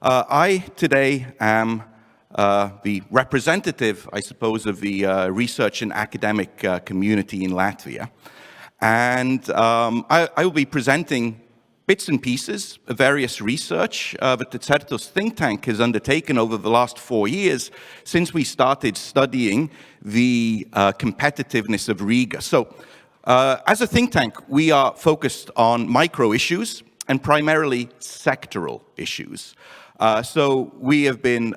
I today am the representative, I suppose, of the research and academic community in Latvia. And I will be presenting bits and pieces of various research that the Certus think tank has undertaken over the last 4 years since we started studying the competitiveness of Riga. So as a think tank, we are focused on micro issues and primarily sectoral issues. So we have been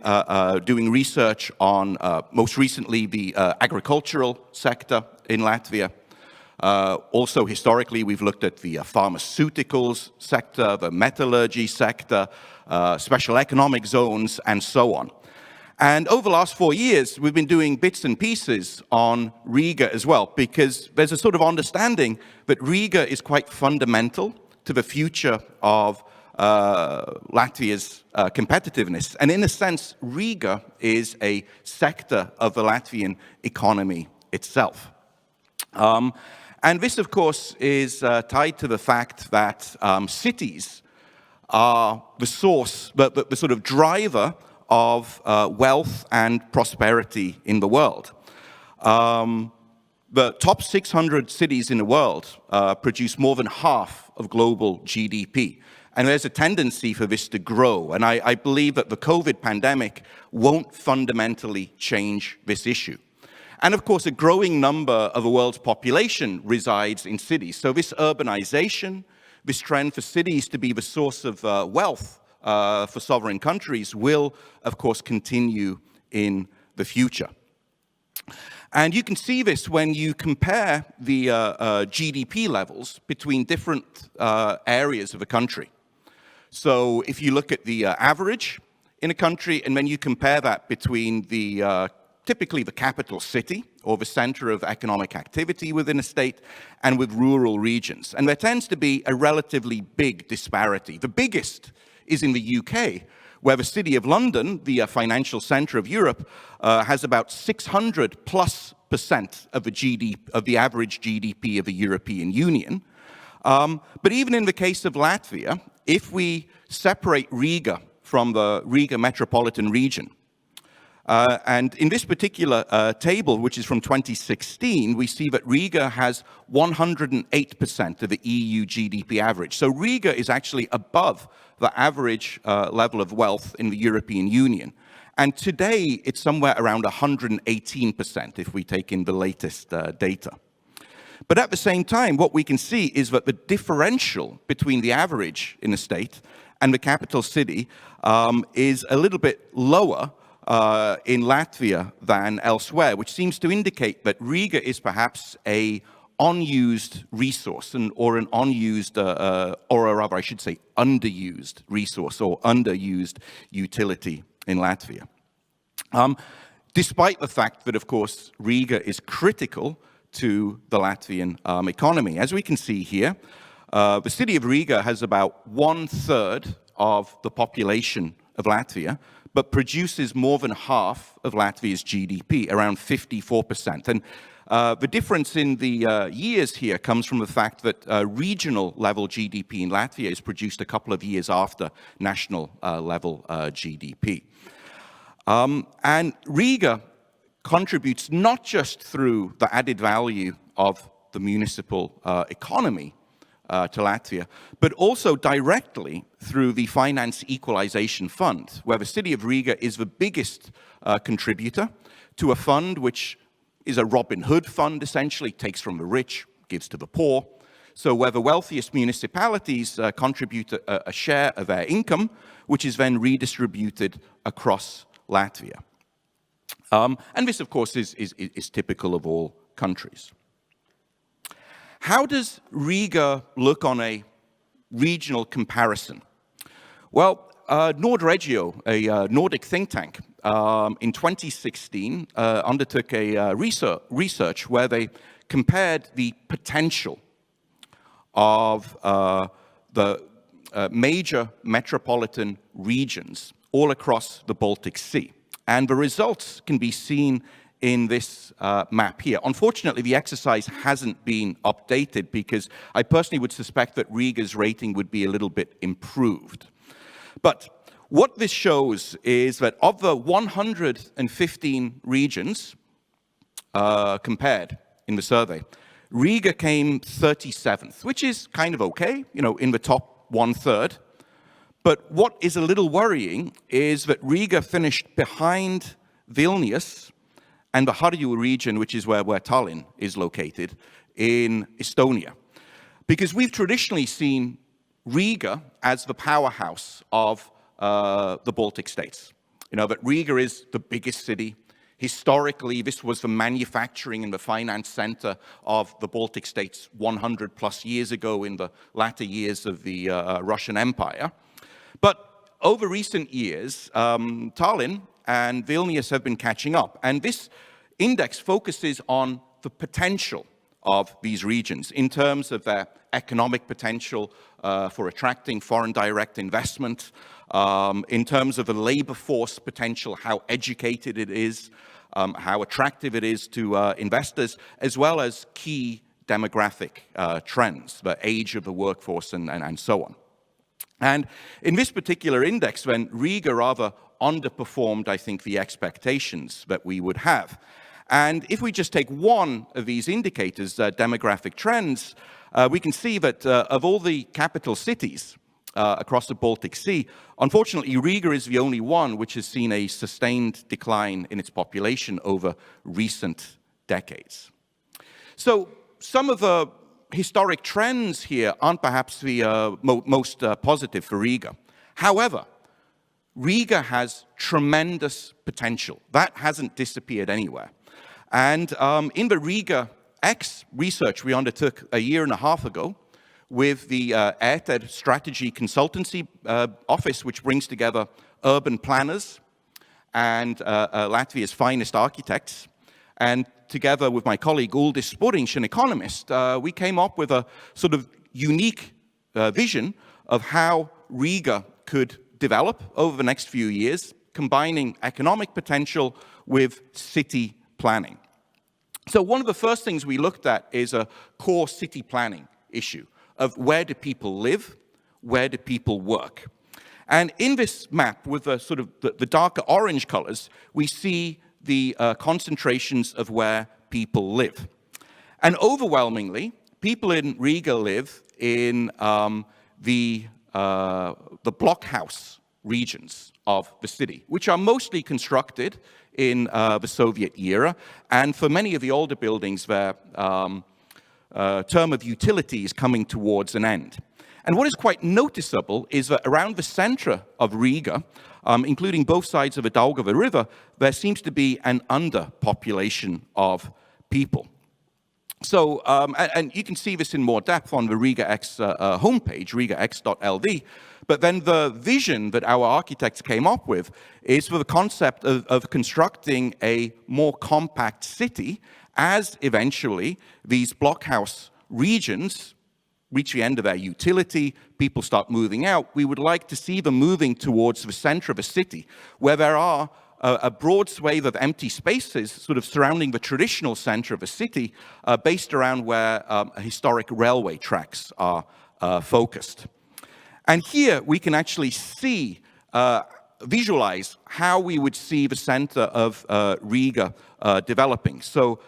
doing research on, most recently, the agricultural sector in Latvia. Also, historically, we've looked at the pharmaceuticals sector, the metallurgy sector, special economic zones, and so on. And over the last 4 years, we've been doing bits and pieces on Riga as well, because there's a sort of understanding that Riga is quite fundamental to the future of Latvia's competitiveness. And in a sense, Riga is a sector of the Latvian economy itself. And this, of course, is tied to the fact that cities are the source, the sort of driver of wealth and prosperity in the world. The top 600 cities in the world produce more than half of global GDP. And there's a tendency for this to grow. And I believe that the COVID pandemic won't fundamentally change this issue. And of course, a growing number of the world's population resides in cities. So this urbanization, this trend for cities to be the source of wealth for sovereign countries will, of course, continue in the future. And you can see this when you compare the GDP levels between different areas of a country. So if you look at the average in a country, and then you compare that between the typically the capital city or the center of economic activity within a state and with rural regions. And there tends to be a relatively big disparity. The biggest is in the UK, where the City of London, the financial center of Europe, has about 600+% of the average GDP of the European Union. But even in the case of Latvia, if we separate Riga from the Riga metropolitan region, and in this particular table, which is from 2016, we see that Riga has 108% of the EU GDP average. So Riga is actually above the average level of wealth in the European Union. And today, it's somewhere around 118% if we take in the latest data. But at the same time, what we can see is that the differential between the average in a state and the capital city is a little bit lower in Latvia than elsewhere, which seems to indicate that Riga is perhaps a unused resource, or an unused, or rather I should say underused resource or underused utility in Latvia. Despite the fact that, of course, Riga is critical to the Latvian economy. As we can see here, the city of Riga has about 1/3 of the population of Latvia, but produces more than half of Latvia's GDP, around 54%. And the difference in the years here comes from the fact that regional level GDP in Latvia is produced a couple of years after national level GDP. And Riga contributes not just through the added value of the municipal economy to Latvia, but also directly through the Finance Equalization Fund, where the city of Riga is the biggest contributor to a fund which is a Robin Hood fund, essentially, takes from the rich, gives to the poor. So where the wealthiest municipalities contribute a share of their income, which is then redistributed across Latvia. And this, of course, is typical of all countries. How does Riga look on a regional comparison? Well, Nordregio, a Nordic think tank, in 2016 undertook a research where they compared the potential of the major metropolitan regions all across the Baltic Sea. And the results can be seen in this map here. Unfortunately, the exercise hasn't been updated because I personally would suspect that Riga's rating would be a little bit improved. But What this shows is that of the 115 regions compared in the survey, Riga came 37th, which is kind of okay, in the top one-third. But what is a little worrying is that Riga finished behind Vilnius and the Harju region, which is where Tallinn is located, in Estonia. Because we've traditionally seen Riga as the powerhouse of the Baltic states. That Riga is the biggest city. Historically, this was the manufacturing and the finance center of the Baltic states 100 plus years ago in the latter years of the Russian Empire. But over recent years, Tallinn and Vilnius have been catching up. And this index focuses on the potential of these regions in terms of their economic potential for attracting foreign direct investment, in terms of the labor force potential, how educated it is, how attractive it is to investors, as well as key demographic trends, the age of the workforce and so on. And in this particular index, when Riga rather underperformed, I think, the expectations that we would have. And if we just take one of these indicators, demographic trends, we can see that of all the capital cities across the Baltic Sea, unfortunately, Riga is the only one which has seen a sustained decline in its population over recent decades. So some of the historic trends here aren't perhaps the most positive for Riga. However, Riga has tremendous potential. That hasn't disappeared anywhere. And in the Riga X research we undertook a year and a half ago with the ERTED Strategy Consultancy Office, which brings together urban planners and Latvia's finest architects, and together with my colleague Uldis Spuriņš, an economist, we came up with a sort of unique vision of how Riga could develop over the next few years, combining economic potential with city planning. So one of the first things we looked at is a core city planning issue of where do people live, where do people work. And in this map with the sort of the darker orange colors, we see the concentrations of where people live. And overwhelmingly, people in Riga live in the blockhouse regions of the city, which are mostly constructed in the Soviet era, and for many of the older buildings, their term of utility is coming towards an end. And what is quite noticeable is that around the center of Riga, including both sides of the Daugava River, there seems to be an underpopulation of people. So, and you can see this in more depth on the Riga X homepage, rigax.lv, but then the vision that our architects came up with is for the concept of constructing a more compact city as eventually these blockhouse regions reach the end of their utility, people start moving out. We would like to see them moving towards the center of a city where there are a broad swathe of empty spaces sort of surrounding the traditional center of a city based around where historic railway tracks are focused. And here we can actually see, visualize how we would see the center of Riga developing. So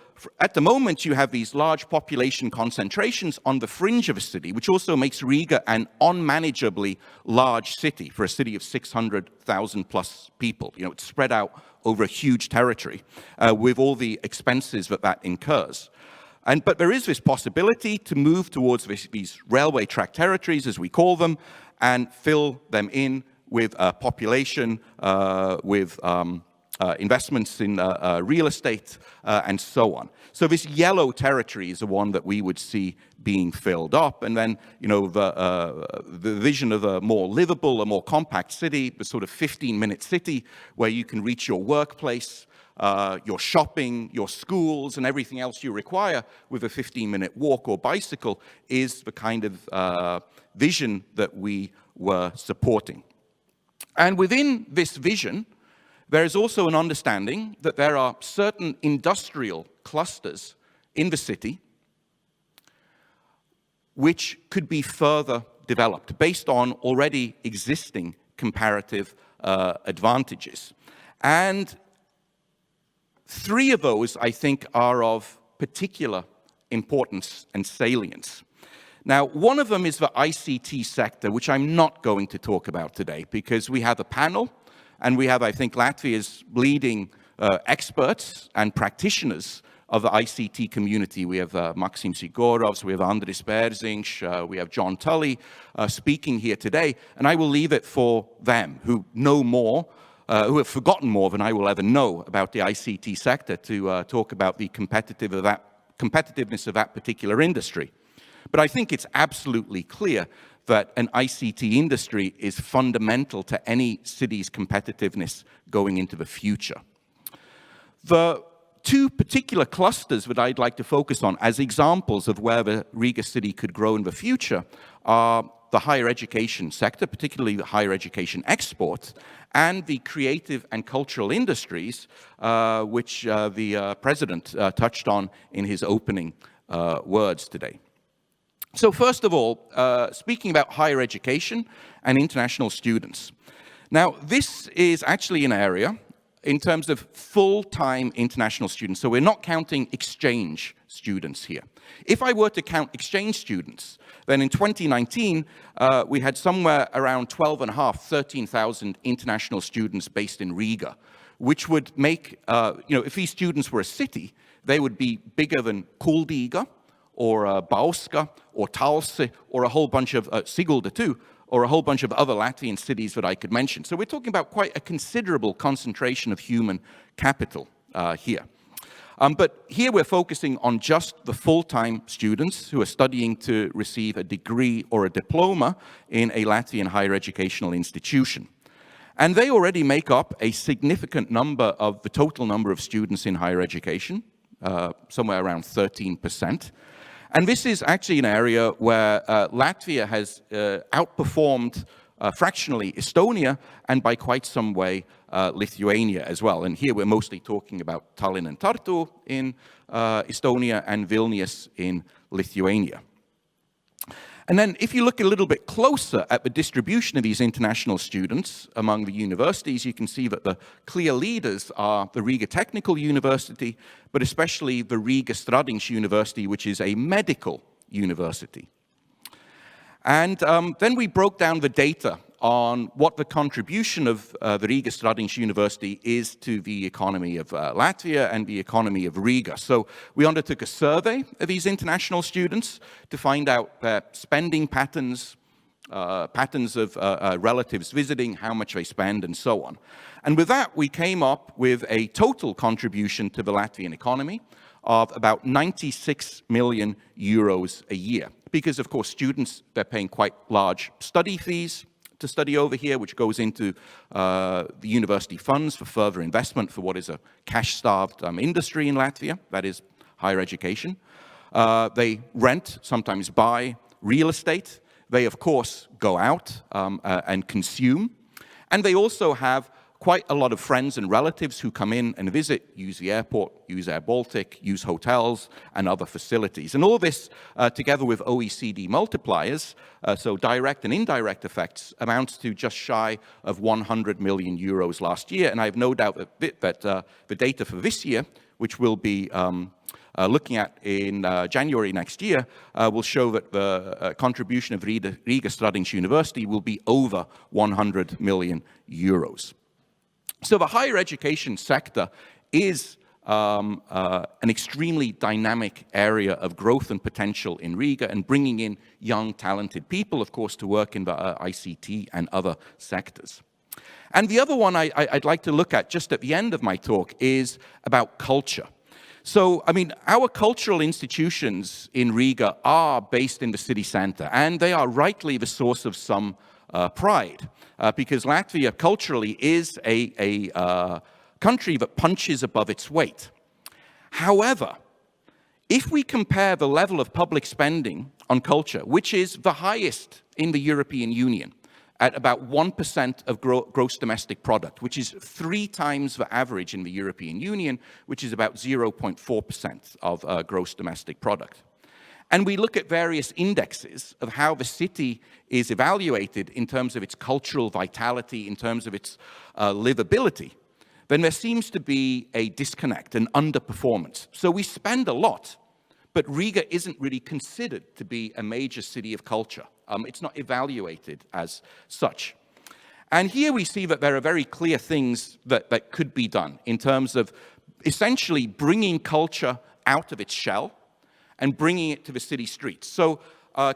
at the moment, you have these large population concentrations on the fringe of a city, which also makes Riga an unmanageably large city for a city of 600,000 plus people. It's spread out over a huge territory with all the expenses that incurs. But there is this possibility to move towards these railway track territories, as we call them, and fill them in with population, with investments in real estate, and so on. So this yellow territory is the one that we would see being filled up. And then, the vision of a more livable, a more compact city, the sort of 15-minute city where you can reach your workplace, your shopping, your schools, and everything else you require with a 15-minute walk or bicycle is the kind of vision that we were supporting. And within this vision, there is also an understanding that there are certain industrial clusters in the city which could be further developed based on already existing comparative advantages. And three of those, I think, are of particular importance and salience. Now, one of them is the ICT sector, which I'm not going to talk about today, because we have a panel, and we have, I think, Latvia's leading experts and practitioners of the ICT community. We have Maxim Sigorovs, we have Andris Bērziņš, we have John Tully speaking here today, and I will leave it for them, who know more, who have forgotten more than I will ever know about the ICT sector, to talk about the competitiveness of that particular industry. But I think it's absolutely clear that an ICT industry is fundamental to any city's competitiveness going into the future. The two particular clusters that I'd like to focus on as examples of where the Riga city could grow in the future are the higher education sector, particularly the higher education exports, and the creative and cultural industries, which the President touched on in his opening words today. So first of all, speaking about higher education and international students. Now, this is actually an area in terms of full-time international students. So we're not counting exchange students here. If I were to count exchange students, then in 2019, we had somewhere around 12,500, 13,000 international students based in Riga, which would make, if these students were a city, they would be bigger than Kuldīga, or Bauska, or Talsi, or a whole bunch of, Sigulda too, or a whole bunch of other Latvian cities that I could mention. So we're talking about quite a considerable concentration of human capital here. But here we're focusing on just the full-time students who are studying to receive a degree or a diploma in a Latvian higher educational institution. And they already make up a significant number of the total number of students in higher education, somewhere around 13%. And this is actually an area where Latvia has outperformed fractionally Estonia, and by quite some way Lithuania as well. And here we're mostly talking about Tallinn and Tartu in Estonia and Vilnius in Lithuania. And then if you look a little bit closer at the distribution of these international students among the universities, you can see that the clear leaders are the Riga Technical University, but especially the Riga Stradiņš University, which is a medical university. And then we broke down the data on what the contribution of the Riga Stradiņš University is to the economy of Latvia and the economy of Riga. So we undertook a survey of these international students to find out their spending patterns, patterns of relatives visiting, how much they spend, and so on. And with that, we came up with a total contribution to the Latvian economy of about 96 million euros a year. Because, of course, students, they're paying quite large study fees to study over here, which goes into the university funds for further investment for what is a cash-starved industry in Latvia, that is higher education. They rent, sometimes buy real estate. They, of course, go out and consume. And they also have quite a lot of friends and relatives who come in and visit, use the airport, use Air Baltic, use hotels and other facilities. And all this, together with OECD multipliers, so direct and indirect effects, amounts to just shy of 100 million euros last year. And I have no doubt that the data for this year, which we'll be looking at in January next year, will show that the contribution of Riga Stradiņš University will be over 100 million euros. So the higher education sector is an extremely dynamic area of growth and potential in Riga, and bringing in young, talented people, of course, to work in the ICT and other sectors. And the other one I'd like to look at just at the end of my talk is about culture. So, I mean, our cultural institutions in Riga are based in the city center, and they are rightly the source of some pride, because Latvia culturally is a country that punches above its weight. However, if we compare the level of public spending on culture, which is the highest in the European Union, at about 1% of gross domestic product, which is 3 times the average in the European Union, which is about 0.4% of gross domestic product. and we look at various indexes of how the city is evaluated in terms of its cultural vitality, in terms of its livability, then there seems to be a disconnect, an underperformance. So we spend a lot, but Riga isn't really considered to be a major city of culture. It's not evaluated as such. And here we see that there are very clear things that could be done in terms of essentially bringing culture out of its shell and bringing it to the city streets. So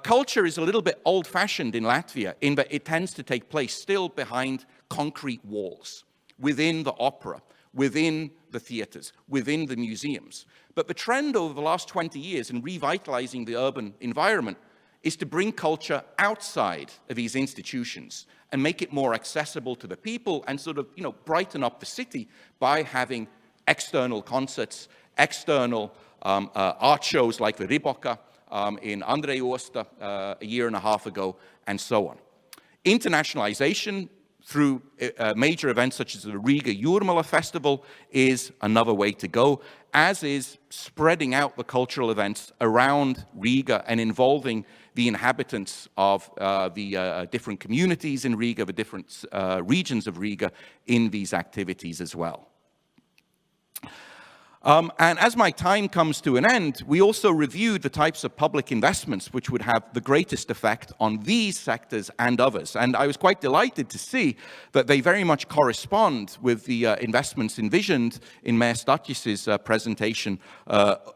culture is a little bit old-fashioned in Latvia in that it tends to take place still behind concrete walls, within the opera, within the theaters, within the museums. But the trend over the last 20 years in revitalizing the urban environment is to bring culture outside of these institutions and make it more accessible to the people and sort of, brighten up the city by having external concerts, external art shows like the Riboka in Andrei Osta a year and a half ago, and so on. Internationalization through major events such as the Riga Jūrmala Festival is another way to go, as is spreading out the cultural events around Riga and involving the inhabitants of the different communities in Riga, the different regions of Riga in these activities as well. And as my time comes to an end, we also reviewed the types of public investments which would have the greatest effect on these sectors and others. And I was quite delighted to see that they very much correspond with the investments envisioned in Mayor Staķis's presentation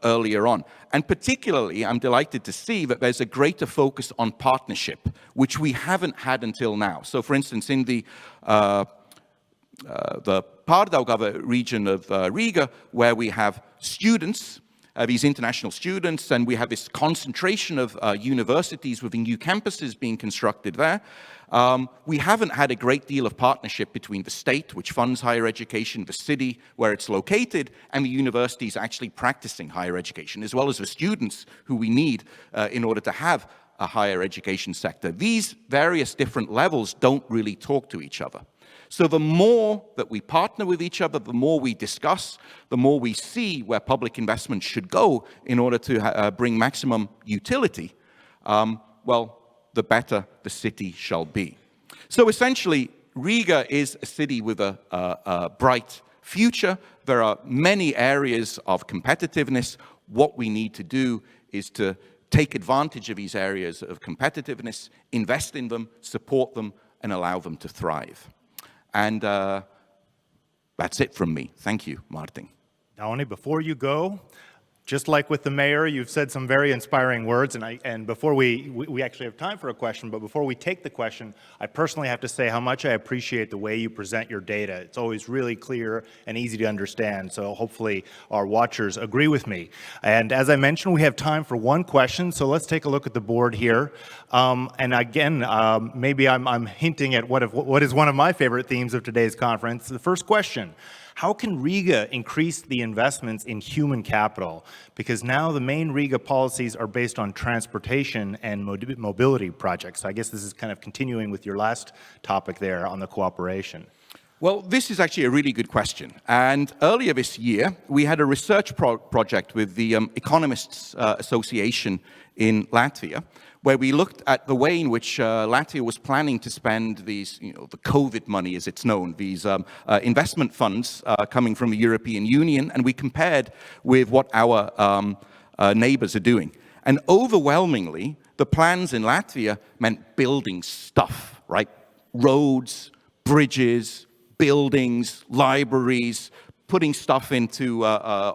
earlier on. And particularly, I'm delighted to see that there's a greater focus on partnership, which we haven't had until now. So for instance, in the Pārdaugava region of Riga, where we have students, these international students, and we have this concentration of universities with new campuses being constructed there. We haven't had a great deal of partnership between the state, which funds higher education, the city where it's located, and the universities actually practicing higher education, as well as the students who we need in order to have a higher education sector. These various different levels don't really talk to each other. So the more that we partner with each other, the more we discuss, the more we see where public investment should go in order to bring maximum utility, well, the better the city shall be. So essentially, Riga is a city with a bright future. There are many areas of competitiveness. What we need to do is to take advantage of these areas of competitiveness, invest in them, support them, and allow them to thrive. And that's it from me. Thank you, Martin. Dauni, before you go, just like with the mayor, you've said some very inspiring words, and before we actually have time for a question, but before we take the question, I personally have to say how much I appreciate the way you present your data. It's always really clear and easy to understand, so hopefully our watchers agree with me. And as I mentioned, we have time for one question, so let's take a look at the board here. And again, maybe I'm hinting at what is one of my favorite themes of today's conference. The first question: how can Riga increase the investments in human capital? Because now the main Riga policies are based on transportation and mobility projects. I guess this is kind of continuing with your last topic there on the cooperation. Well, this is actually a really good question. And earlier this year, we had a research project with the Economists Association in Latvia, where we looked at the way in which Latvia was planning to spend these, the COVID money, as it's known, these investment funds coming from the European Union, and we compared with what our neighbors are doing. And overwhelmingly, the plans in Latvia meant building stuff, right? Roads, bridges, buildings, libraries, putting stuff into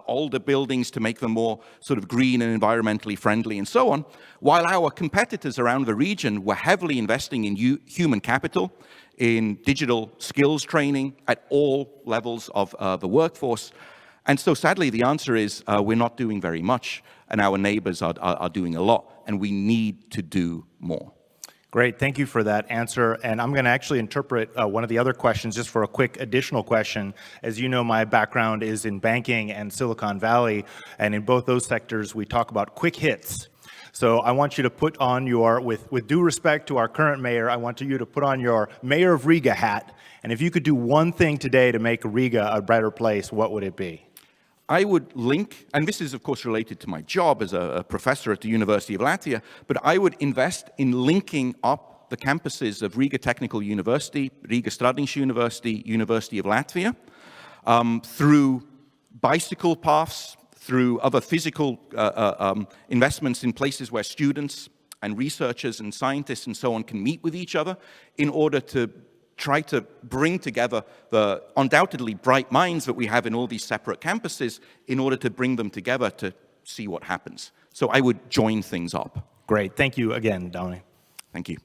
older buildings to make them more sort of green and environmentally friendly and so on, while our competitors around the region were heavily investing in human capital, in digital skills training at all levels of the workforce. And so sadly, the answer is we're not doing very much, and our neighbors are doing a lot, and we need to do more. Great, thank you for that answer. And I'm going to actually interpret one of the other questions just for a quick additional question. As you know, my background is in banking and Silicon Valley, and in both those sectors, we talk about quick hits. So I want you to put on your, with due respect to our current mayor, I want you to put on your Mayor of Riga hat. And if you could do one thing today to make Riga a better place, what would it be? I would link, and this is of course related to my job as a professor at the University of Latvia, but I would invest in linking up the campuses of Riga Technical University, Riga Stradniņš University, University of Latvia, through bicycle paths, through other physical investments in places where students and researchers and scientists and so on can meet with each other in order to try to bring together the undoubtedly bright minds that we have in all these separate campuses in order to bring them together to see what happens. So I would join things up. Great. Thank you again, Daunis. Thank you.